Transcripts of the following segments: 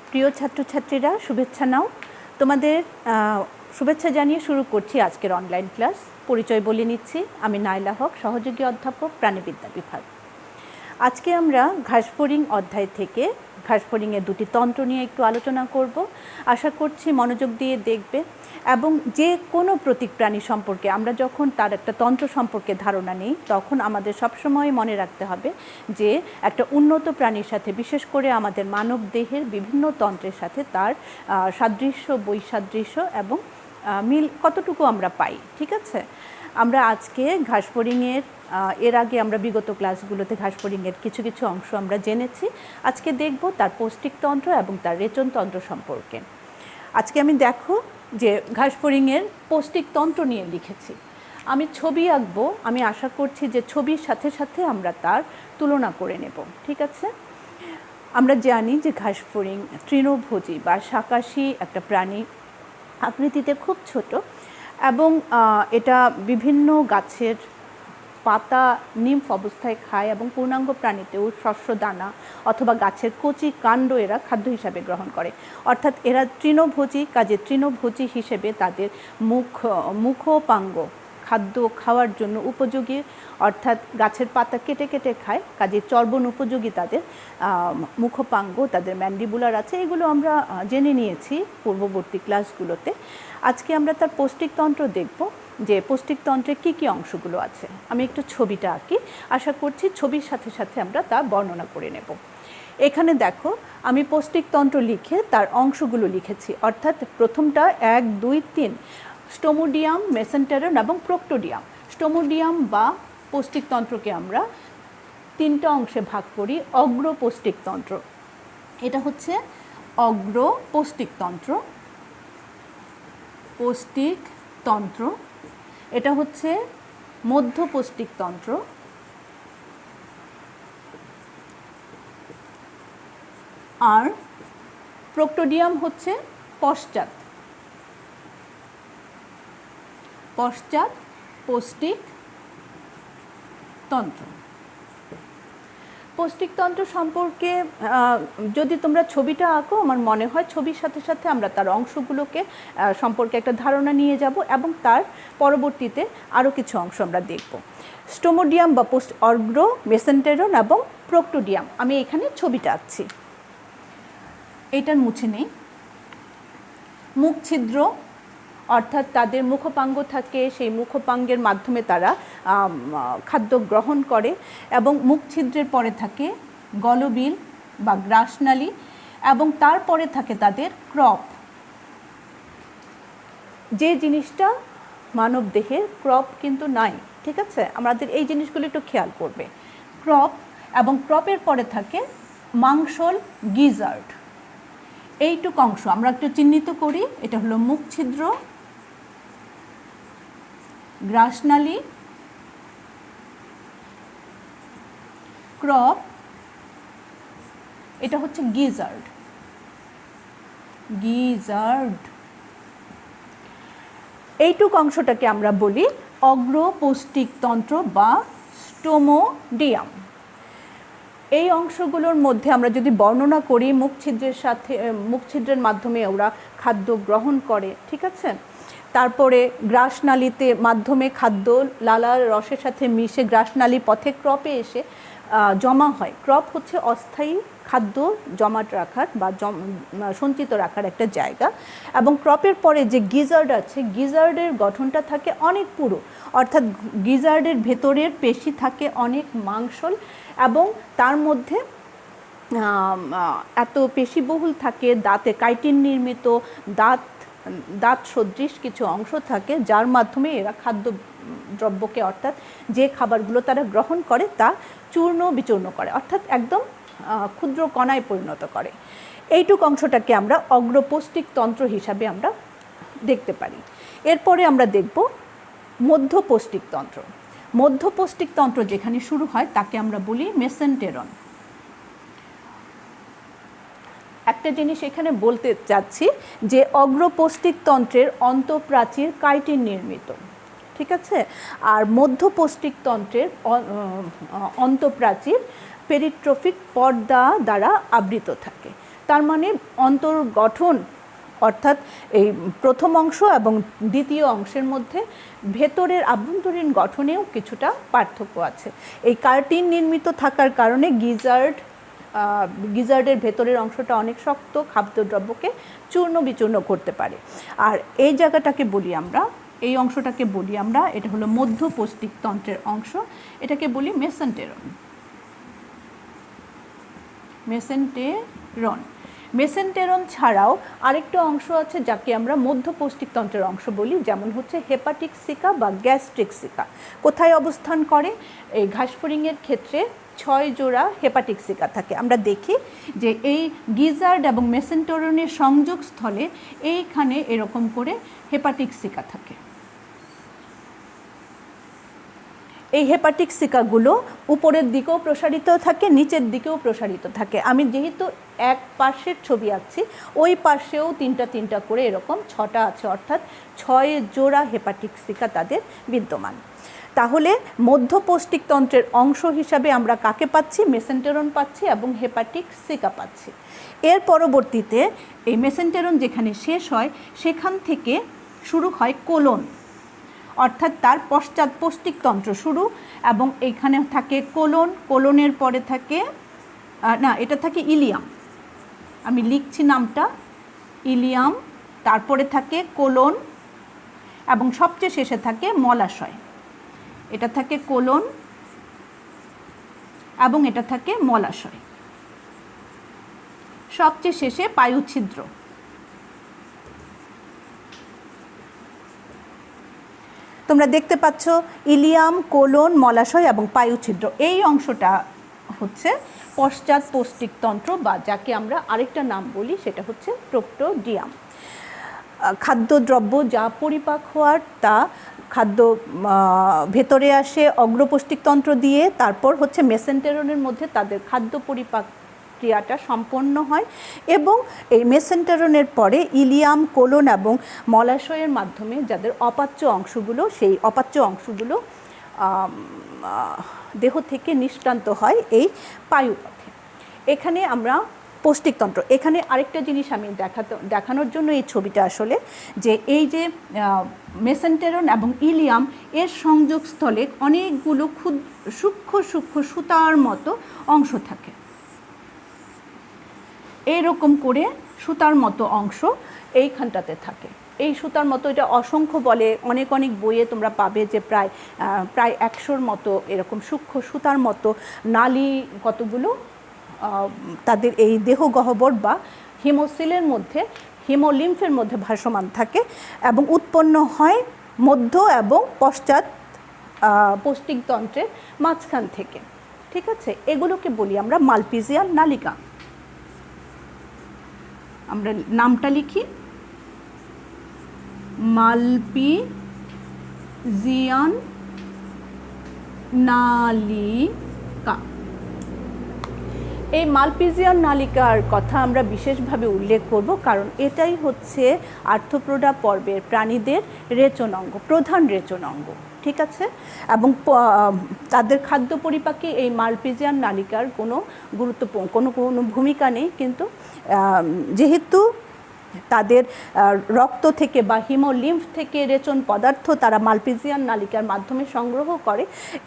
প্রিয় ছাত্রছাত্রীরা শুভেচ্ছা নাও। তোমাদের শুভেচ্ছা জানিয়ে শুরু করছি আজকের অনলাইন ক্লাস। পরিচয় বলে নিচ্ছি, আমি নাইলা হক, সহযোগী অধ্যাপক, প্রাণীবিদ্যা বিভাগ। আজকে আমরা ঘাসফড়িং অধ্যায় থেকে ঘাসফড়িংয়ের দুটি তন্ত্র নিয়ে একটু আলোচনা করব। আশা করছি মনোযোগ দিয়ে দেখবে এবং যে কোনো প্রতীক প্রাণী সম্পর্কে আমরা যখন তার একটা তন্ত্র সম্পর্কে ধারণা নিই, তখন আমাদের সবসময় মনে রাখতে হবে যে একটা উন্নত প্রাণীর সাথে, বিশেষ করে আমাদের মানব দেহের বিভিন্ন তন্ত্রের সাথে তার সাদৃশ্য, বৈসাদৃশ্য এবং মিল কতটুকু আমরা পাই। ঠিক আছে, আমরা আজকে ঘাসফড়িংয়ের এর আগে আমরা বিগত ক্লাসগুলোতে ঘাসফড়িংয়ের কিছু কিছু অংশ আমরা জেনেছি। আজকে দেখব তার পৌষ্টিকতন্ত্র এবং তার রেচনতন্ত্র সম্পর্কে। আজকে আমি দেখো যে ঘাসফড়িংয়ের পৌষ্টিকতন্ত্র নিয়ে লিখেছি। আমি ছবি আঁকবো, আমি আশা করছি যে ছবির সাথে সাথে আমরা তার তুলনা করে নেব। ঠিক আছে, আমরা জানি যে ঘাসফড়িং তৃণভোজী বা শাকাশী একটা প্রাণী, আকৃতিতে খুব ছোট এবং এটা বিভিন্ন গাছের পাতা নিম্ফ অবস্থায় খায় এবং পূর্ণাঙ্গ প্রাণীতেও শস্য দানা অথবা গাছের কচি কাণ্ড এরা খাদ্য হিসাবে গ্রহণ করে। অর্থাৎ এরা তৃণভোজী, কাজে তৃণভোজী হিসেবে তাদের মুখোপাঙ্গ খাদ্য খাওয়ার জন্য উপযোগী, অর্থাৎ গাছের পাতা কেটে কেটে খায়, কাজে চর্বণ উপযোগী তাদের মুখোপাঙ্গ, তাদের ম্যান্ডিবুলার আছে। এগুলো আমরা জেনে নিয়েছি পূর্ববর্তী ক্লাসগুলোতে। আজকে আমরা তার পৌষ্টিকতন্ত্র দেখব যে পৌষ্টিকতন্ত্রে কী কী অংশগুলো আছে। আমি একটু ছবিটা আঁকি, আশা করছি ছবির সাথে সাথে আমরা তা বর্ণনা করে নেব। এখানে দেখো আমি পৌষ্টিকতন্ত্র লিখে তার অংশগুলো লিখেছি, অর্থাৎ প্রথমটা 1, 2, 3 স্টোমোডিয়াম, মেসেন্টেরন এবং প্রোক্টোডিয়াম। স্টোমোডিয়াম বা পৌষ্টিকতন্ত্রকে আমরা তিনটা অংশে ভাগ করি। অগ্র পৌষ্টিকতন্ত্র, এটা হচ্ছে অগ্র পৌষ্টিকতন্ত্র। পৌষ্টিকতন্ত্র এটা হচ্ছে মধ্য পৌষ্টিকতন্ত্র, আর প্রোক্টোডিয়াম হচ্ছে পশ্চাৎ পৌষ্টিকতন্ত্র। পৌষ্টিকতন্ত্র সম্পর্কে যদি তোমরা ছবিটা আঁকো, আমার মনে হয় ছবির সাথে সাথে আমরা তার অংশগুলোকে সম্পর্কে একটা ধারণা নিয়ে যাব এবং তার পরবর্তীতে আরও কিছু অংশ আমরা দেখব। স্টোমোডিয়াম বা অগ্র, মেসেন্টেরন এবং প্রোক্টোডিয়াম। আমি এখানে ছবিটা আঁকছি, এটার মুছে নেই। মুখ ছিদ্র, অর্থাৎ তাদের মুখোপাঙ্গ থাকে, সেই মুখোপাঙ্গের মাধ্যমে তারা খাদ্য গ্রহণ করে এবং মুখ ছিদ্রের পরে থাকে গলবিল বা গ্রাসনালী এবং তারপরে থাকে তাদের ক্রপ। যে জিনিসটা মানব দেহের ক্রপ কিন্তু নাই। ঠিক আছে, আমাদের এই জিনিসগুলো একটু খেয়াল করবে। ক্রপ এবং ক্রপের পরে থাকে মাংসল গিজার্ড। এইটুক অংশ আমরা একটু চিহ্নিত করি। এটা হলো মুখ ছিদ্র, গ্রাসনালী, ক্রপ, এটা হচ্ছে গিজার্ড। এইটুক অংশটাকে আমরা বলি অগ্র পৌষ্টিকতন্ত্র বা স্টোমোডিয়াম। এই অংশগুলোর মধ্যে আমরা যদি বর্ণনা করি, মুখ ছিদ্রের মাধ্যমে ওরা খাদ্য গ্রহণ করে। ঠিক আছে, তারপরে গ্রাসনালীতে মাধ্যমে খাদ্য লালার রসের সাথে মিশে গ্রাসনালী পথে ক্রপে এসে জমা হয়। ক্রপ হচ্ছে অস্থায়ী খাদ্য জমাট রাখার বা সঞ্চিত রাখার একটা জায়গা। এবং ক্রপের পরে যে গিজার্ড আছে, গিজার্ডের গঠনটা থাকে অনেক পুরো, অর্থাৎ গিজার্ডের ভেতরের পেশি থাকে অনেক মাংসল এবং তার মধ্যে এত পেশিবহুল থাকে, দাঁতে কাইটিন নির্মিত দাঁত সদৃশ কিছু অংশ থাকে, যার মাধ্যমে এরা খাদ্য দ্রব্যকে, অর্থাৎ যে খাবারগুলো তারা গ্রহণ করে তা চূর্ণ বিচূর্ণ করে, অর্থাৎ একদম ক্ষুদ্র কণায় পরিণত করে। এইটুক অংশটাকে আমরা অগ্রপৌষ্টিকতন্ত্র হিসাবে আমরা দেখতে পারি। এরপরে আমরা দেখব মধ্য পৌষ্টিকতন্ত্র। মধ্য পৌষ্টিকতন্ত্র যেখানে শুরু হয় তাকে আমরা বলি মেসেন্টেরন। একটা জিনিস এখানে বলতে চাচ্ছি যে অগ্রপৌষ্টিকতন্ত্রের অন্তঃপ্রাচীর কাইটিন নির্মিত। ঠিক আছে, আর মধ্য পৌষ্টিকতন্ত্রের অন্তঃপ্রাচীর পেরিট্রফিক পর্দা দ্বারা আবৃত থাকে। তার মানে অন্তর্গঠন অর্থাৎ এই প্রথম অংশ এবং দ্বিতীয় অংশের মধ্যে ভেতরের আভ্যন্তরীণ গঠনেও কিছুটা পার্থক্য আছে। এই কার্টিন নির্মিত থাকার কারণে গিজার্ডের ভেতরের অংশটা অনেক শক্ত, খাদ্যদ্রব্যকে চূর্ণ বিচূর্ণ করতে পারে। আর এই জায়গাটাকে বলি আমরা, এই অংশটাকে বলি আমরা, এটা হলো মধ্যপৌষ্টিকতন্ত্রের অংশ, এটাকে বলি মেসেন্টেরন। মেসেন্টেরন ছাড়াও আরেকটা অংশ আছে যাকে আমরা মধ্যপৌষ্টিকতন্ত্রের অংশ বলি, যেমন হচ্ছে হেপাটিক সিকা বা গ্যাস্ট্রিক সিকা। কোথায় অবস্থান করে? এই ঘাসফড়িংয়ের ক্ষেত্রে 6 জোড়া হেপাটিক সিকা থাকে। আমরা দেখি যে এই গিজার্ড এবং মেসেন্টেরনের সংযোগস্থলে এইখানে এরকম করে হেপাটিক সিকা থাকে। এই হেপাটিক সিকাগুলো উপরের দিকেও প্রসারিত থাকে, নিচের দিকেও প্রসারিত থাকে। আমি যেহেতু এক পার্শ্বের ছবি আঁকছি, ওই পার্শ্বেও তিনটা করে এরকম 6টা আছে, অর্থাৎ 6 জোড়া হেপাটিক সিকা তাদের বিদ্যমান। তাহলে মধ্যপৌষ্টিকতন্ত্রের অংশ হিসাবে আমরা কাকে পাচ্ছি? মেসেন্টেরন পাচ্ছি এবং হেপাটিক সিকা পাচ্ছি। এর পরবর্তীতে এই মেসেন্টেরন যেখানে শেষ হয় সেখান থেকে শুরু হয় কোলন, অর্থাৎ তার পশ্চাৎপৌষ্টিকতন্ত্র শুরু, এবং এইখানে থাকে কোলনের পরে থাকে এটা থাকে ইলিয়াম। আমি লিখছি নামটা, ইলিয়াম, তারপরে থাকে কোলন এবং সবচেয়ে শেষে থাকে মলাশয়। এটা থাকে কোলন এবং এটা থাকে মলাশয়, সবচেয়ে শেষে পায়ুছিদ্র। তোমরা দেখতে পাচ্ছ ইলিয়াম, কোলন, মলাশয় এবং পায়ুছিদ্র। এই অংশটা হচ্ছে পশ্চাৎপৌষ্টিকতন্ত্র, বা যাকে আমরা আরেকটা নাম বলি সেটা হচ্ছে প্রোক্টোডিয়াম। খাদ্যদ্রব্য যা পরিপাক হওয়ার তা খাদ্য ভেতরে আসে অগ্রপৌষ্টিকতন্ত্র দিয়ে, তারপর হচ্ছে মেসেন্টেরনের মধ্যে তাদের খাদ্য পরিপাক ক্রিয়াটা সম্পন্ন হয়, এবং এই মেসেন্টেরনের পরে ইলিয়াম, কোলন এবং মলাশয়ের মাধ্যমে যাদের অপাচ্য অংশগুলো, সেই অপাচ্য অংশগুলো দেহ থেকে নিষ্ক্রান্ত হয় এই পায়ুপথে। এখানে আমরা পৌষ্টিকতন্ত্র, এখানে আরেকটা জিনিস আমি দেখানোর জন্য এই ছবিটা আসলে, যে এই যে মেসেন্টেরন এবং ইলিয়াম এর সংযোগস্থলে অনেকগুলো সূক্ষ্ম সুতার মতো অংশ থাকে। এইরকম করে সুতার মতো অংশ এইখানটাতে থাকে। এই সুতার মতো, এটা অসংখ্য বলে, অনেক বইয়ে তোমরা পাবে যে প্রায় 100-র মতো এরকম সূক্ষ্ম সুতার মতো নালী কতগুলো তাদের এই দেহ গহ্বর বা হিমোসিলের মধ্যে, হিমোলিম্ফের মধ্যে ভাসমান থাকে এবং উৎপন্ন হয় মধ্য এবং পশ্চাৎ পৌষ্টিকতন্ত্রের মাঝখান থেকে। ঠিক আছে, এগুলোকে বলি আমরা মালপিজিয়ান নালিকা। আমরা নামটা লিখি মালপিজিয়ান নালিকা। এই মালপিজিয়ান নালিকার কথা আমরা বিশেষভাবে উল্লেখ করব, কারণ এটাই হচ্ছে আর্থ্রোপোডা পর্বের প্রাণীদের রেচন অঙ্গ, প্রধান রেচন অঙ্গ। ঠিক আছে, এবং তাদের খাদ্য পরিপাকে এই মালপিজিয়ান নালিকার কোনো কোনো ভূমিকা নেই, কিন্তু যেহেতু তাদের রক্ত থেকে বা হিমোলিম্ফ থেকে রেচন পদার্থ তারা মালপিজিয়ান নালিকার মাধ্যমে সংগ্রহ করে,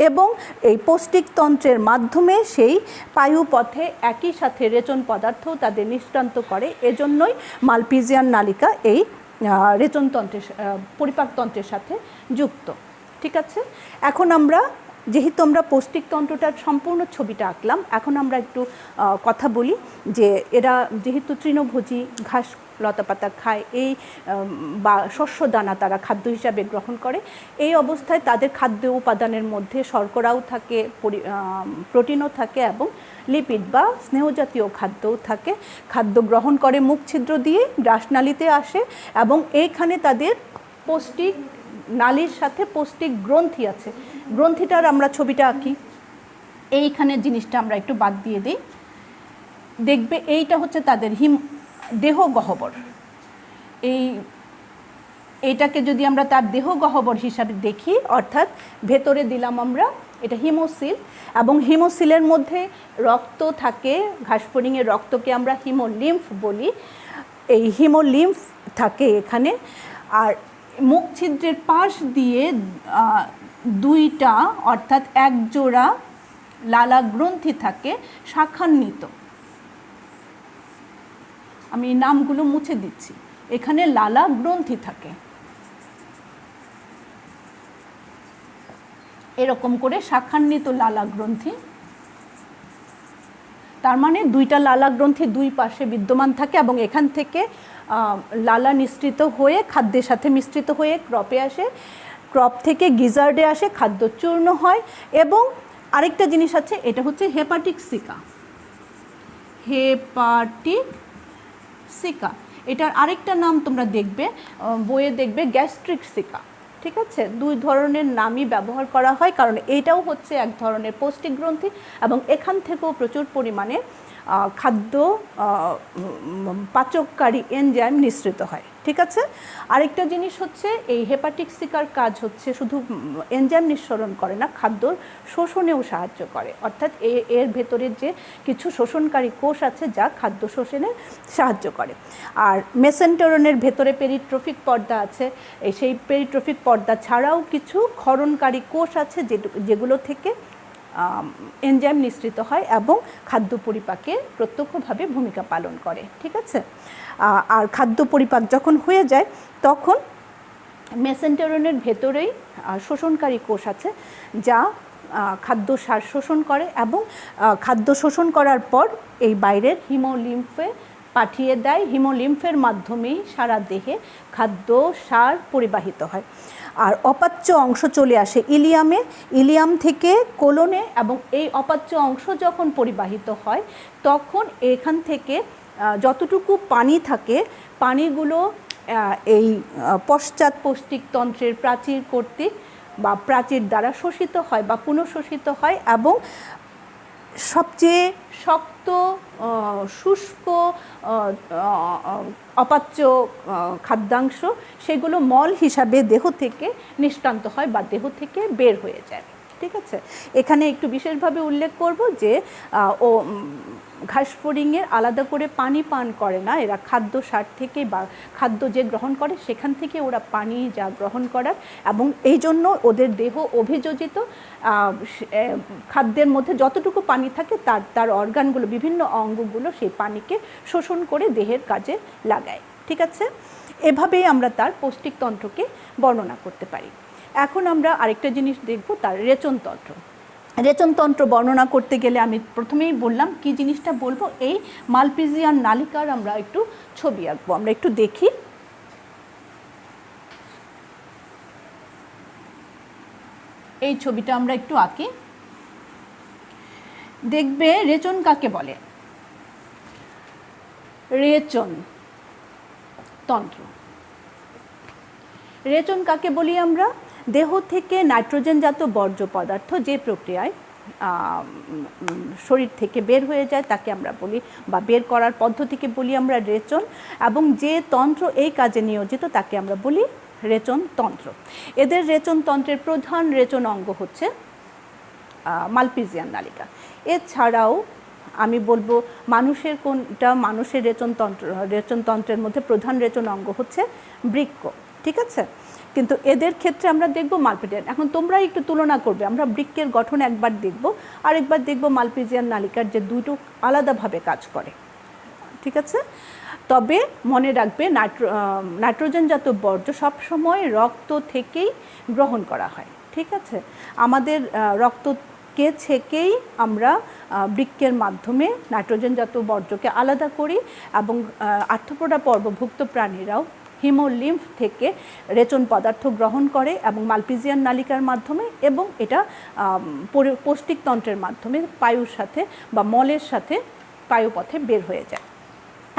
এবং এই পৌষ্টিকতন্ত্রের মাধ্যমে সেই পায়ুপথে একই সাথে রেচন পদার্থও তাদের নিষ্ক্রান্ত করে। এজন্যই মালপিজিয়ান নালিকা এই রেচনতন্ত্রের পরিপাকতন্ত্রের সাথে যুক্ত। ঠিক আছে, এখন আমরা যেহেতু আমরা পৌষ্টিকতন্ত্রটার সম্পূর্ণ ছবিটা আঁকলাম, এখন আমরা একটু কথা বলি যে এরা যেহেতু তৃণভোজী, ঘাস লতাপাতা খায়, এই বা শস্য দানা তারা খাদ্য হিসাবে গ্রহণ করে। এই অবস্থায় তাদের খাদ্য উপাদানের মধ্যে শর্করাও থাকে, প্রোটিনও থাকে এবং লিপিড বা স্নেহজাতীয় খাদ্যও থাকে। খাদ্য গ্রহণ করে মুখ ছিদ্র দিয়ে, ডাসনালীতে আসে, এবং এইখানে তাদের পৌষ্টিক নালীর সাথে পৌষ্টিক গ্রন্থি আছে। গ্রন্থিটার আমরা ছবিটা আঁকি, এইখানে জিনিসটা আমরা একটু বাদ দিয়ে দিই। দেখবে এইটা হচ্ছে তাদের দেহ গহ্বর। এইটাকে যদি আমরা তার দেহ গহ্বর হিসাবে দেখি, অর্থাৎ ভেতরে দিলাম আমরা এটা হিমোসিল, এবং হিমোসিলের মধ্যে রক্ত থাকে, ঘাসফড়িংয়ের রক্তকে আমরা হিমোলিম্ফ বলি। এই হিমোলিম্ফ থাকে এখানে। আর মুখ ছিদ্রের পাশ দিয়ে দুইটা অর্থাৎ এক জোড়া লালা গ্রন্থি থাকে শাখান্বিত। আমি নামগুলো মুছে দিচ্ছি। এখানে লালা গ্রন্থি থাকে, এরকম করে শাখান্বিত লালা গ্রন্থি। তার মানে দুইটা লালা গ্রন্থি দুই পাশে বিদ্যমান থাকে এবং এখান থেকে লালা নিঃসৃত হয়ে খাদ্যের সাথে মিশ্রিত হয়ে ক্রপে আসে, ক্রপ থেকে গিজার্ডে আসে, খাদ্য চূর্ণ হয়। এবং আরেকটা জিনিস আছে, এটা হচ্ছে হেপাটিক সিকা। হেপাটিক সিকা, এটার আরেকটা নাম তোমরা দেখবে বইয়ে দেখবে, গ্যাস্ট্রিক সিকা। ঠিক আছে, দুই ধরনের নামই ব্যবহার করা হয়, কারণ এটাও হচ্ছে এক ধরনের পৌষ্টিক গ্রন্থি এবং এখান থেকেও প্রচুর পরিমাণে খাদ্য পাচককারী এনজাইম নিঃসৃত হয়। ঠিক আছে, আরেকটা জিনিস হচ্ছে এই হেপাটিক সিকার কাজ হচ্ছে শুধু এনজাইম নিঃসরণ করে না, খাদ্য শোষণেও সাহায্য করে। অর্থাৎ এর ভেতরের যে কিছু শোষণকারী কোষ আছে যা খাদ্য শোষণে সাহায্য করে। আর মেসেন্টেরনের ভেতরে পেরিট্রফিক পর্দা আছে, সেই পেরিট্রফিক পর্দা ছাড়াও কিছু ক্ষরণকারী কোষ আছে যেগুলো থেকে এনজাইম নিঃসৃত হয় এবং খাদ্য পরিপাকে প্রত্যক্ষভাবে ভূমিকা পালন করে। ঠিক আছে, আর খাদ্য পরিপাক যখন হয়ে যায় তখন মেসেন্টেরনের ভেতরেই শোষণকারী কোষ আছে যা খাদ্য সার শোষণ করে এবং খাদ্য শোষণ করার পর এই বাইরের হিমোলিম্ফে পাঠিয়ে দেয়। হিমোলিম্ফের মাধ্যমেই সারা দেহে খাদ্য সার পরিবাহিত হয়। আর অপাচ্য অংশ চলে আসে ইলিয়ামে, ইলিয়াম থেকে কোলনে, এবং এই অপাচ্য অংশ যখন পরিবাহিত হয় তখন এখান থেকে যতটুকু পানি থাকে পানিগুলো এই পশ্চাৎ পৌষ্টিক তন্ত্রের প্রাচীর কর্তৃক বা প্রাচীর দ্বারা শোষিত হয় বা পুনঃশোষিত হয় এবং সবচেয়ে শক্ত শুষ্ক অপাচ্য খাদ্যাংশ সেগুলো মল হিসাবে দেহ থেকে নিষ্কান্ত হয় বা দেহ থেকে বের হয়ে যায়। ঠিক আছে, এখানে একটু বিশেষভাবে উল্লেখ করব যে ঘাসফড়িংয়ের আলাদা করে পানি পান করে না, এরা খাদ্য সার থেকে বা খাদ্য যে গ্রহণ করে সেখান থেকে ওরা পানি যা গ্রহণ করার, এবং এই জন্য ওদের দেহ অভিযোজিত খাদ্যের মধ্যে যতটুকু পানি থাকে তার অর্গানগুলো, বিভিন্ন অঙ্গগুলো সেই পানিকে শোষণ করে দেহের কাজে লাগায়। ঠিক আছে, এভাবেই আমরা তার পৌষ্টিকতন্ত্রকে বর্ণনা করতে পারি। এখন আমরা আরেকটা জিনিস দেখব, তার রেচনতন্ত্র। রেচনতন্ত্র বর্ণনা করতে গেলে আমি প্রথমেই বললাম কি জিনিসটা বলবো, এই মালপিজিয়ান নালিকার আমরা একটু ছবি আঁকবো। আমরা একটু দেখি, এই ছবিটা আমরা একটু আঁকি। দেখবে রেচন কাকে বলে, রেচন তন্ত্র। রেচন কাকে বলি আমরা, দেহ থেকে নাইট্রোজেনজাত বর্জ্য পদার্থ যে প্রক্রিয়ায় শরীর থেকে বের হয়ে যায় তাকে আমরা বলি, বা বের করার পদ্ধতিকে বলি আমরা রেচন, এবং যে তন্ত্র এই কাজে নিয়োজিত তাকে আমরা বলি রেচন তন্ত্র। এদের রেচন তন্ত্রের প্রধান রেচন অঙ্গ হচ্ছে মালপিজিয়ান নালিকা। এছাড়াও আমি বলবো মানুষের কোনটা, মানুষের রেচনতন্ত্রের মধ্যে প্রধান রেচন অঙ্গ হচ্ছে বৃক্ক। ঠিক আছে, কিন্তু এদের ক্ষেত্রে আমরা দেখব মালপিজিয়ান। এখন তোমরা একটু তুলনা করবে, আমরা বৃক্কের গঠন একবার দেখব, আরেকবার দেখব মালপিজিয়ান নালিকার যে দুটো আলাদাভাবে কাজ করে। ঠিক আছে, তবে মনে রাখবে নাইট্রোজেনজাত বর্জ্য সবসময় রক্ত থেকেই গ্রহণ করা হয়। ঠিক আছে, আমাদের রক্তকে ছেঁকেই আমরা বৃক্কের মাধ্যমে নাইট্রোজেনজাত বর্জ্যকে আলাদা করি, এবং আর্থ্রোপোডা পর্বভুক্ত প্রাণীরাও হিমোলিম্ফ থেকে রেচন পদার্থ গ্রহণ করে এবং মালপিজিয়ান নালিকার মাধ্যমে, এবং এটা পৌষ্টিকতন্ত্রের মাধ্যমে পায়ুর সাথে বা মলের সাথে পায়ুপথে বের হয়ে যায়।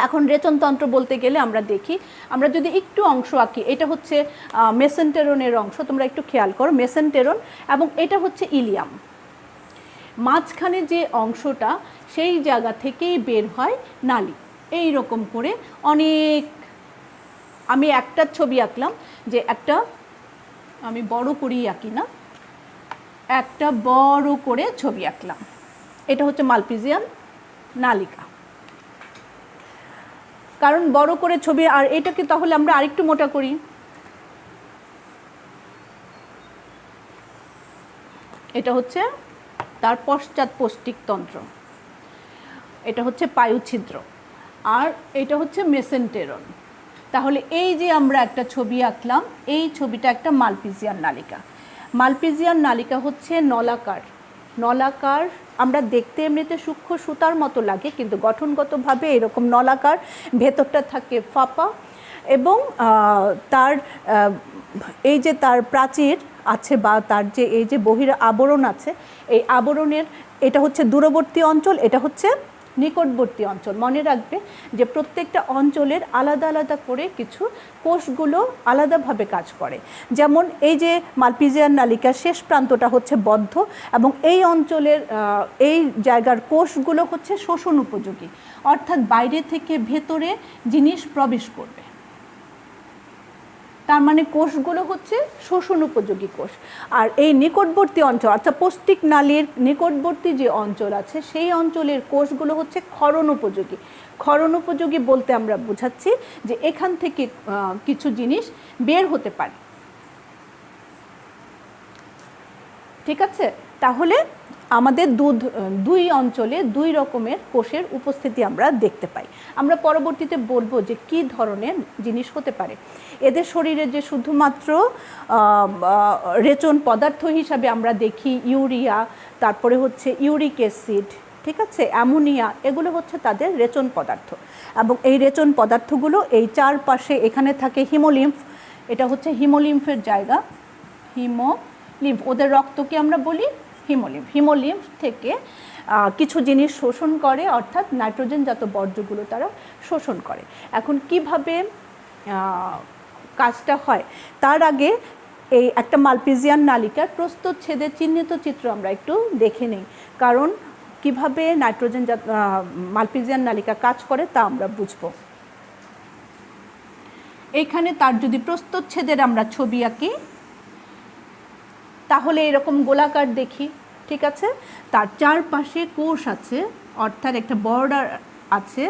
এখন রেচনতন্ত্র বলতে গেলে আমরা দেখি, আমরা যদি একটু অংশ আঁকি, এটা হচ্ছে মেসেন্টেরনের অংশ, তোমরা একটু খেয়াল করো, মেসেন্টেরন, এবং এটা হচ্ছে ইলিয়াম। মাঝখানে যে অংশটা সেই জায়গা থেকেই বের হয় নালি। এই রকম করে অনেক, আমি একটা ছবি আঁকলাম, যে একটা আমি বড় করেই আঁকি না, একটা বড় করে ছবি আঁকলাম। এটা হচ্ছে মালপিজিয়ান নালিকা। কারণ বড় করে ছবি, আর এটাকে তাহলে আমরা আরেকটু মোটা করি। এটা হচ্ছে তার পশ্চাৎপষ্টিকতন্ত্র, এটা হচ্ছে পায়ুছিদ্র, আর এটা হচ্ছে মেসেন্টেরন। তাহলে এই যে আমরা একটা ছবি আঁকলাম, এই ছবিটা একটা মালপিজিয়ান নালিকা। মালপিজিয়ান নালিকা হচ্ছে নলাকার। নলাকার আমরা দেখতে এমনিতে সূক্ষ্ম সুতার মতো লাগে, কিন্তু গঠনগতভাবে এরকম নলাকার, ভেতরটা থাকে ফাঁপা, এবং তার এই যে তার প্রাচীর আছে বা তার যে এই যে বহির আবরণ আছে, এই আবরণের এটা হচ্ছে দূরবর্তী অঞ্চল, এটা হচ্ছে নিকটবর্তী অঞ্চল। মনে রাখবে যে প্রত্যেকটা অঞ্চলের আলাদা আলাদা করে কিছু কোষগুলো আলাদাভাবে কাজ করে। যেমন এই যে মালপিজিয়ান নালিকার শেষ প্রান্তটা হচ্ছে বদ্ধ, এবং এই অঞ্চলের এই জায়গার কোষগুলো হচ্ছে শোষণ উপযোগী, অর্থাৎ বাইরে থেকে ভেতরে জিনিস প্রবেশ করবে। তার মানে কোষগুলো হচ্ছে শোষণ উপযোগী কোষ। আর এই নিকটবর্তী অঞ্চল, অর্থাৎ পৌষ্টিক নালীর নিকটবর্তী যে অঞ্চল আছে, সেই অঞ্চলের কোষগুলো হচ্ছে ক্ষরণ উপযোগী। ক্ষরণ উপযোগী বলতে আমরা বোঝাচ্ছি যে এখান থেকে কিছু জিনিস বের হতে পারে। ঠিক আছে, তাহলে আমাদের দুই অঞ্চলে দুই রকমের কোষের উপস্থিতি আমরা দেখতে পাই। আমরা পরবর্তীতে বলবো যে কি ধরনের জিনিস হতে পারে। এদের শরীরে যে শুধুমাত্র রেচন পদার্থ হিসাবে আমরা দেখি ইউরিয়া, তারপরে হচ্ছে ইউরিক অ্যাসিড, ঠিক আছে, অ্যামোনিয়া, এগুলো হচ্ছে তাদের রেচন পদার্থ। এবং এই রেচন পদার্থগুলো এই চারপাশে এখানে থাকে হিমোলিম্ফ, এটা হচ্ছে হিমোলিম্ফের জায়গা, হিমোলিম্ফ। ওদের রক্তকে আমরা বলি হিমোলিম্ফ। হিমোলিম্ফ থেকে কিছু জিনিস শোষণ করে, অর্থাৎ নাইট্রোজেনজাত বর্জ্যগুলো তারা শোষণ করে। এখন কিভাবে কাজটা হয়, তার আগে এই একটা মালপিজিয়ান নালিকার প্রস্থচ্ছেদের চিহ্নিত চিত্র আমরা একটু দেখে নিই, কারণ কিভাবে নাইট্রোজেনজাত মালপিজিয়ান নালিকা কাজ করে তা আমরা বুঝব। এইখানে তার যদি প্রস্থচ্ছেদের আমরা ছবি আঁকি, তাহলে এরকম গোলাকার দেখি, ঠিক আছে। তার চারপাশে কোষ আছে, অর্থাৎ একটা বর্ডার আছে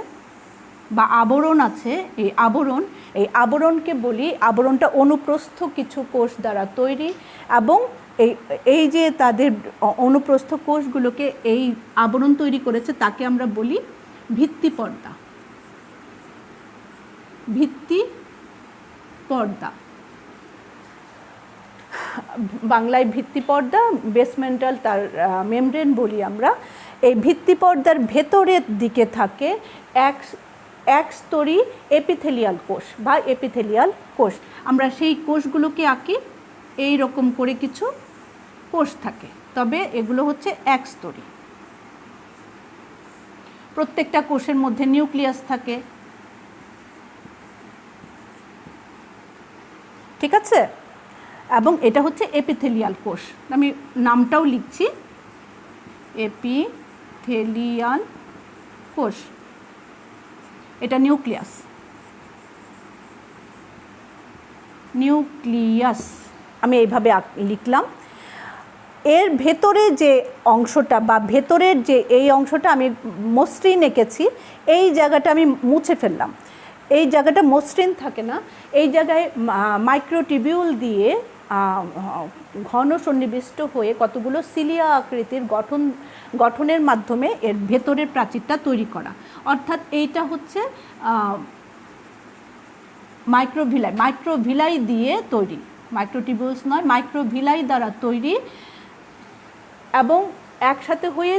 বা আবরণ আছে। এই আবরণকে বলি, আবরণটা অনুপ্রস্থ কিছু কোষ দ্বারা তৈরি, এবং এই যে তাদের অনুপ্রস্থ কোষগুলোকে এই আবরণ তৈরি করেছে তাকে আমরা বলি ভিত্তিপর্দা। ভিত্তিপর্দা, বাংলায় ভিত্তিপর্দা, বেসমেন্টাল তার মেমব্রেন বলি আমরা। এই ভিত্তিপর্দার ভেতরের দিকে থাকে একস্তরী এপিথেলিয়াল কোষ বা এপিথেলিয়াল কোষ। আমরা সেই কোষগুলোকে আঁকি, এই রকম করে কিছু কোষ থাকে, তবে এগুলো হচ্ছে একস্তরী। প্রত্যেকটা কোষের মধ্যে নিউক্লিয়াস থাকে, ঠিক আছে। এবং এটা হচ্ছে এপিথেলিয়াল কোষ, আমি নামটাও লিখছি, এপিথেলিয়াল কোষ। এটা নিউক্লিয়াস, আমি এইভাবে লিখলাম। এর ভেতরে যে অংশটা বা ভেতরের যে এই অংশটা আমি মসৃণ এঁকেছি, এই জায়গাটা আমি মুছে ফেললাম। এই জায়গাটা মসৃণ থাকে না, এই জায়গায় মাইক্রোটিবিউল দিয়ে ঘন সন্নিবিষ্ট হয়ে কতগুলো সিলিয়া আকৃতির গঠনের মাধ্যমে এর ভেতরের প্রাচীরটা তৈরি করা। অর্থাৎ এইটা হচ্ছে মাইক্রোভিলাই দিয়ে তৈরি, মাইক্রোটিবিউলস নয়, মাইক্রোভিলাই দ্বারা তৈরি, এবং একসাথে হয়ে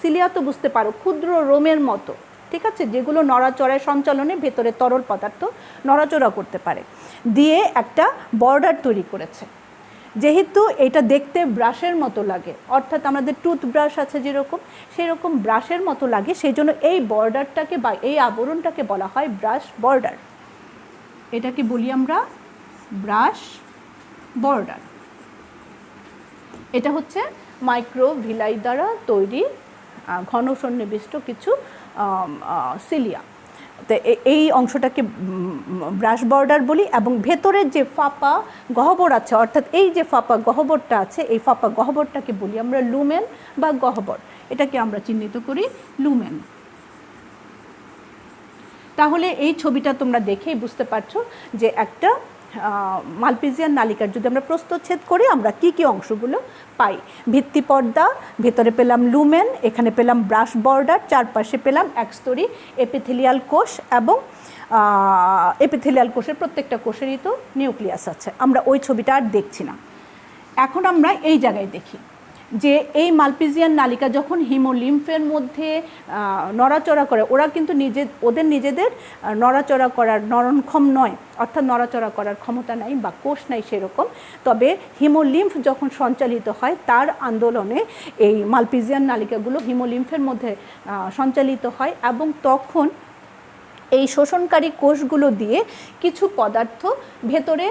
সিলিয়া তো বুঝতে পারো, ক্ষুদ্র রোমের মতো, ঠিক আছে, যেগুলো নড়াচড়ায় সঞ্চালনে ভেতরে তরল পদার্থ নড়াচড়া করতে পারে, দিয়ে একটা বর্ডার তৈরি করেছে। যেহেতু এটা দেখতে ব্রাশের মতো লাগে, অর্থাৎ আমাদের টুথব্রাশ আছে যেরকম, সেরকম ব্রাশের মতো লাগে, সেই জন্য এই বর্ডারটাকে বা এই আবরণটাকে বলা হয় ব্রাশ বর্ডার। এটাকে বলি আমরা ব্রাশ বর্ডার। এটা হচ্ছে মাইক্রোভিলাই দ্বারা তৈরি ঘন সন্নিবিষ্ট কিছু সিলিয়া। তো এই অংশটাকে ব্রাশ বর্ডার বলি, এবং ভেতরের যে ফাঁপা গহ্বর আছে, অর্থাৎ এই যে ফাঁপা গহ্বরটা আছে, এই ফাঁপা গহ্বরটাকে বলি আমরা লুমেন বা গহ্বর। এটাকে আমরা চিহ্নিত করি লুমেন। তাহলে এই ছবিটা তোমরা দেখেই বুঝতে পারছো যে একটা মালপিজিয়ান নালিকার যদি আমরা প্রস্থচ্ছেদ করি আমরা কি কি অংশগুলো পাই। ভিত্তি পর্দা, ভেতরে পেলাম লুমেন, এখানে পেলাম ব্রাশ বর্ডার, চারপাশে পেলাম একস্তরী এপিথেলিয়াল কোষ, এবং এপিথেলিয়াল কোষের প্রত্যেকটা কোষেরই তো নিউক্লিয়াস আছে। আমরা ওই ছবিটা আর দেখছি না। এখন আমরা এই জায়গায় দেখি যে এই মালপিজিয়ান নালিকা যখন হিমোলিম্ফের মধ্যে নড়াচড়া করে, ওরা কিন্তু ওদের নিজেদের নড়াচড়া করার নরণক্ষম নয়, অর্থাৎ নড়াচড়া করার ক্ষমতা নাই বা কোষ নাই সেরকম। তবে হিমোলিম্ফ যখন সঞ্চালিত হয় তার আন্দোলনে এই মালপিজিয়ান নালিকাগুলো হিমোলিম্ফের মধ্যে সঞ্চালিত হয়, এবং তখন এই শোষণকারী কোষগুলো দিয়ে কিছু পদার্থ ভেতরে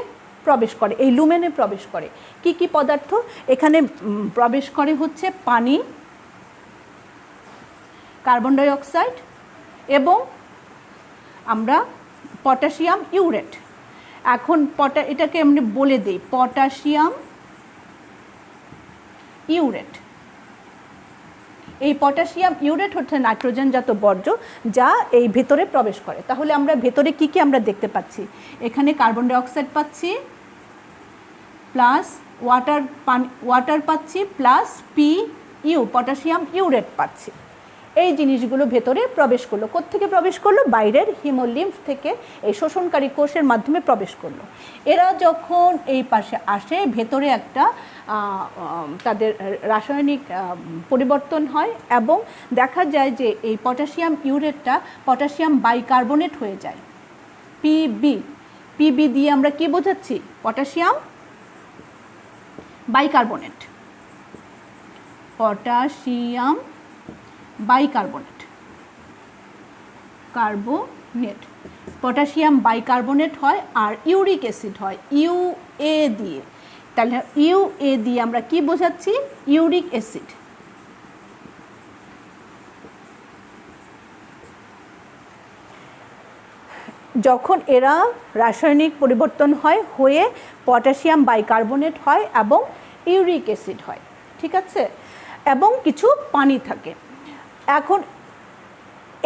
প্রবেশ করে, এই লুমেনে প্রবেশ করে। কি কি পদার্থ এখানে প্রবেশ করে? হচ্ছে পানি, কার্বন ডাই অক্সাইড, এবং আমরা পটাশিয়াম ইউরেট। এখন এটাকে আমরা বলে দিই পটাশিয়াম ইউরেট। এই পটাশিয়াম ইউরেট হচ্ছে নাইট্রোজেনজাত বর্জ্য যা এই ভেতরে প্রবেশ করে। তাহলে আমরা ভেতরে কি কি আমরা দেখতে পাচ্ছি? এখানে কার্বন ডাই অক্সাইড পাচ্ছি, প্লাস ওয়াটার পাচ্ছি, প্লাস PU পটাশিয়াম ইউরেট পাচ্ছি। এই জিনিসগুলো ভেতরে প্রবেশ করলো। কোত্থেকে প্রবেশ করলো? বাইরের হিমোলিম্ফ থেকে এই শোষণকারী কোষের মাধ্যমে প্রবেশ করলো। এরা যখন এই পাশে আসে ভেতরে একটা তাদের রাসায়নিক পরিবর্তন হয়, এবং দেখা যায় যে এই পটাশিয়াম ইউরেটটা পটাশিয়াম বাইকার্বনেট হয়ে যায়, PB দিয়ে আমরা কি বোঝাচ্ছি? Potassium bicarbonate, potassium bicarbonate, potassium bicarbonate হয়, আর ইউরিক অ্যাসিড হয় UA দিয়ে। তাহলে UA দিয়ে আমরা কি বোঝাচ্ছি? Uric acid. যখন এরা রাসায়নিক পরিবর্তন হয়ে পটাশিয়াম বাইকার্বনেট হয় এবং ইউরিক অ্যাসিড হয়, ঠিক আছে, এবং কিছু পানি থাকে। এখন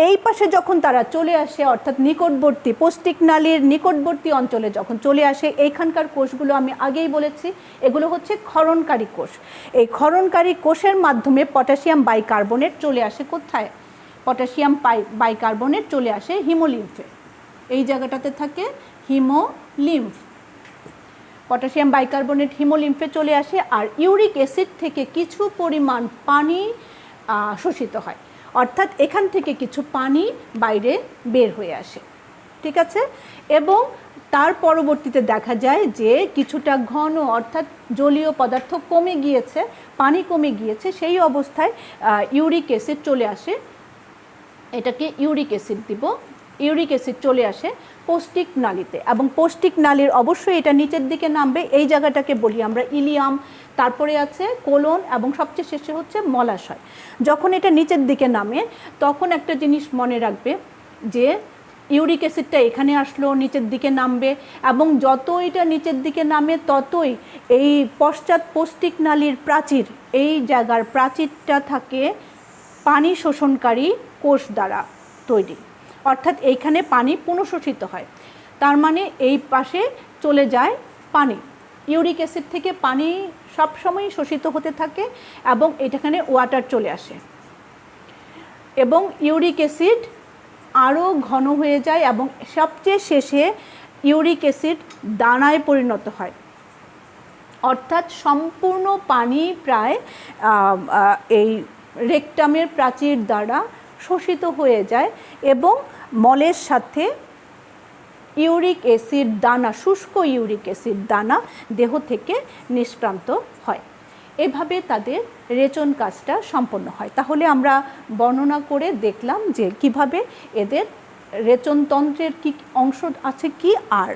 এই পাশে যখন তারা চলে আসে, অর্থাৎ নিকটবর্তী পৌষ্টিক নালীর নিকটবর্তী অঞ্চলে যখন চলে আসে, এইখানকার কোষগুলো আমি আগেই বলেছি এগুলো হচ্ছে ক্ষরণকারী কোষ। এই ক্ষরণকারী কোষের মাধ্যমে পটাশিয়াম বাইকার্বনেট চলে আসে কোথায়? পটাশিয়াম বাইকার্বনেট চলে আসে হিমোলিম্ফে। এই জায়গাটাতে থাকে হিমোলিম্ফ। পটাশিয়াম বাইকার্বনেট হিমোলিম্ফে চলে আসে, আর ইউরিক অ্যাসিড থেকে কিছু পরিমাণ পানি শোষিত হয়, অর্থাৎ এখান থেকে কিছু পানি বাইরে বের হয়ে আসে, ঠিক আছে। এবং তার পরবর্তীতে দেখা যায় যে কিছুটা ঘন, অর্থাৎ জলীয় পদার্থ কমে গিয়েছে, পানি কমে গিয়েছে, সেই অবস্থায় ইউরিক অ্যাসিড চলে আসে। এটাকে ইউরিক অ্যাসিড দিব। ইউরিক অ্যাসিড চলে আসে পৌষ্টিক নালীতে, এবং পৌষ্টিক নালীর অবশ্যই এটা নিচের দিকে নামবে। এই জায়গাটাকে বলি আমরা ইলিয়াম, তারপরে আছে কোলন, এবং সবচেয়ে শেষে হচ্ছে মলাশয়। যখন এটা নিচের দিকে নামে তখন একটা জিনিস মনে রাখবে যে ইউরিক অ্যাসিডটা এখানে আসলো, নিচের দিকে নামবে, এবং যত এটা নিচের দিকে নামে ততই এই পশ্চাৎ পৌষ্টিক নালীর প্রাচীর, এই জায়গার প্রাচীরটা থাকে পানি শোষণকারী কোষ দ্বারা তৈরি, অর্থাৎ এইখানে পানি পুনঃশোষিত হয়। তার মানে এই পাশে চলে যায় পানি। ইউরিক অ্যাসিড থেকে পানি সবসময় শোষিত হতে থাকে, এবং এটাখানে ওয়াটার চলে আসে, এবং ইউরিক অ্যাসিড আরও ঘন হয়ে যায়, এবং সবচেয়ে শেষে ইউরিক অ্যাসিড দানায় পরিণত হয়, অর্থাৎ সম্পূর্ণ পানি প্রায় এই রেকটামের প্রাচীর দ্বারা শোষিত হয়ে যায়, এবং মলের সাথে ইউরিক অ্যাসিড দানা, শুষ্ক ইউরিক অ্যাসিড দানা দেহ থেকে নিষ্ক্রান্ত হয়। এভাবে তাদের রেচন কাজটা সম্পন্ন হয়। তাহলে আমরা বর্ণনা করে দেখলাম যে কিভাবে এদের রেচনতন্ত্রের কি অংশ আছে কি, আর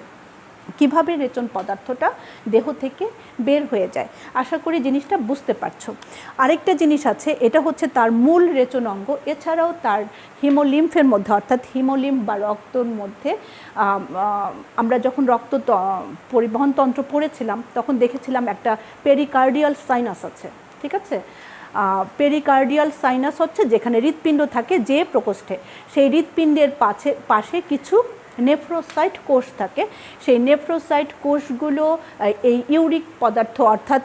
কিভাবে রেচন পদার্থটা দেহ থেকে বের হয়ে যায়। আশা করি জিনিসটা বুঝতে পারছো। আরেকটা জিনিস আছে, এটা হচ্ছে তার মূল রেচন অঙ্গ। এছাড়াও তার হিমোলিম্ফের মধ্যে, অর্থাৎ হিমোলিম্ফ বা রক্তর মধ্যে, আমরা যখন রক্ত পরিবহন তন্ত্র পড়েছিলাম তখন দেখেছিলাম একটা পেরিকার্ডিয়াল সাইনাস আছে, ঠিক আছে। পেরিকার্ডিয়াল সাইনাস হচ্ছে যেখানে হৃৎপিণ্ড থাকে যে প্রকোষ্ঠে, সেই হৃৎপিণ্ডের পাশে কিছু নেফ্রোসাইট কোষ থাকে। সেই নেফ্রোসাইট কোষগুলো এই ইউরিক পদার্থ অর্থাৎ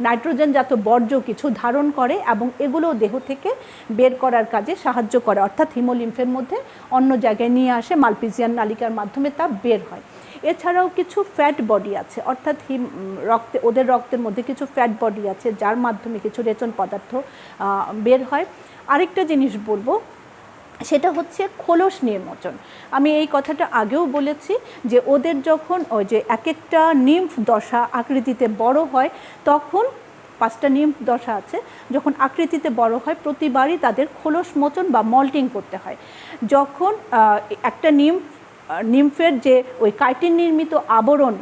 নাইট্রোজেনজাত বর্জ্য কিছু ধারণ করে এবং এগুলো দেহ থেকে বের করার কাজে সাহায্য করে, অর্থাৎ হিমোলিম্ফের মধ্যে অন্য জায়গায় নিয়ে আসে, মালপিজিয়ান নালিকার মাধ্যমে তা বের হয়। এছাড়াও কিছু ফ্যাট বডি আছে, অর্থাৎ ওদের রক্তের মধ্যে কিছু ফ্যাট বডি আছে যার মাধ্যমে কিছু রেচন পদার্থ বের হয়। আরেকটা জিনিস বলবো, সেটা হচ্ছে খোলস নির্মোচন। আমি এই কথাটা আগেও বলেছি যে ওদের যখন ওই যে এক একটা নিম্ফ দশা আকৃতিতে বড় হয়, তখন 5টা নিম্ফ দশা আছে, যখন আকৃতিতে বড় হয় প্রতিবারই তাদের খোলস মোচন বা মল্টিং করতে হয়। যখন একটা নিম্ফের যে ওই কাইটিন নির্মিত আবরণ,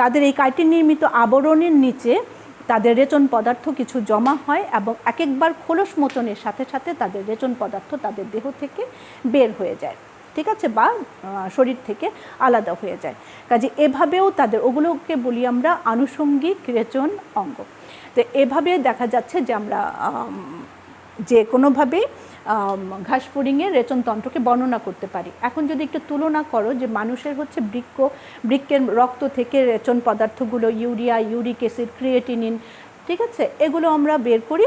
তাদের এই কাইটিন নির্মিত আবরণের নিচে তাদের রেচন পদার্থ কিছু জমা হয় এবং এক একবার খোলস মোচনের সাথে সাথে তাদের রেচন পদার্থ তাদের দেহ থেকে বের হয়ে যায়, ঠিক আছে, বা শরীর থেকে আলাদা হয়ে যায়। কাজে এভাবেও তাদের, ওগুলোকে বলি আমরা আনুষঙ্গিক রেচন অঙ্গ। তো এভাবে দেখা যাচ্ছে যে আমরা যে কোনোভাবেই ঘাসফড়িংয়ের রেচনতন্ত্রকে বর্ণনা করতে পারি। এখন যদি একটু তুলনা করো যে মানুষের হচ্ছে বৃক্কের রক্ত থেকে রেচন পদার্থগুলো ইউরিয়া, ইউরিক অ্যাসিড, ক্রিয়েটিনিন, ঠিক আছে, এগুলো আমরা বের করি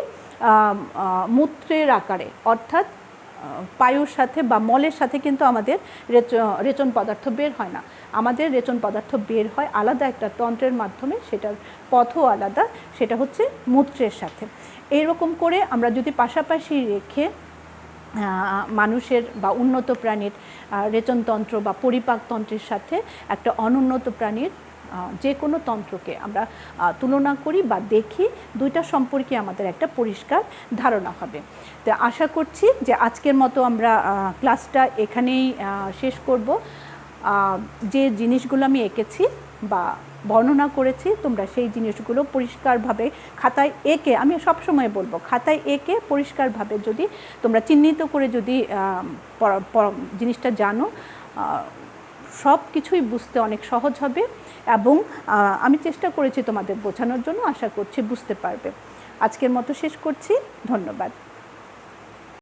মূত্রের আকারে, অর্থাৎ পায়ুর সাথে বা মলের সাথে কিন্তু আমাদের রেচন পদার্থ বের হয় না। আমাদের রেচন পদার্থ বের হয় আলাদা একটা তন্ত্রের মাধ্যমে, সেটার পথও আলাদা, সেটা হচ্ছে মূত্রের সাথে। এইরকম করে আমরা যদি পাশাপাশি রেখে মানুষের বা উন্নত প্রাণীর রেচনতন্ত্র বা পরিপাকতন্ত্রের সাথে একটা অনুন্নত প্রাণীর যে কোনো তন্ত্রকে আমরা তুলনা করি বা দেখি, দুইটা সম্পর্কে আমাদের একটা পরিষ্কার ধারণা হবে। তো আশা করছি যে আজকের মতো আমরা ক্লাসটা এখানেই শেষ করব। যে জিনিসগুলো আমি এঁকেছি বা বর্ণনা করেছি, তোমরা সেই জিনিসগুলো পরিষ্কারভাবে খাতায় এঁকে, আমি সবসময় বলবো খাতায় এঁকে পরিষ্কারভাবে যদি তোমরা চিহ্নিত করে যদি জিনিসটা জানো, সব কিছুই বুঝতে অনেক সহজ হবে। এবং আমি চেষ্টা করেছি তোমাদের বোঝানোর জন্য, আশা করছি বুঝতে পারবে। আজকের মতো শেষ করছি, ধন্যবাদ।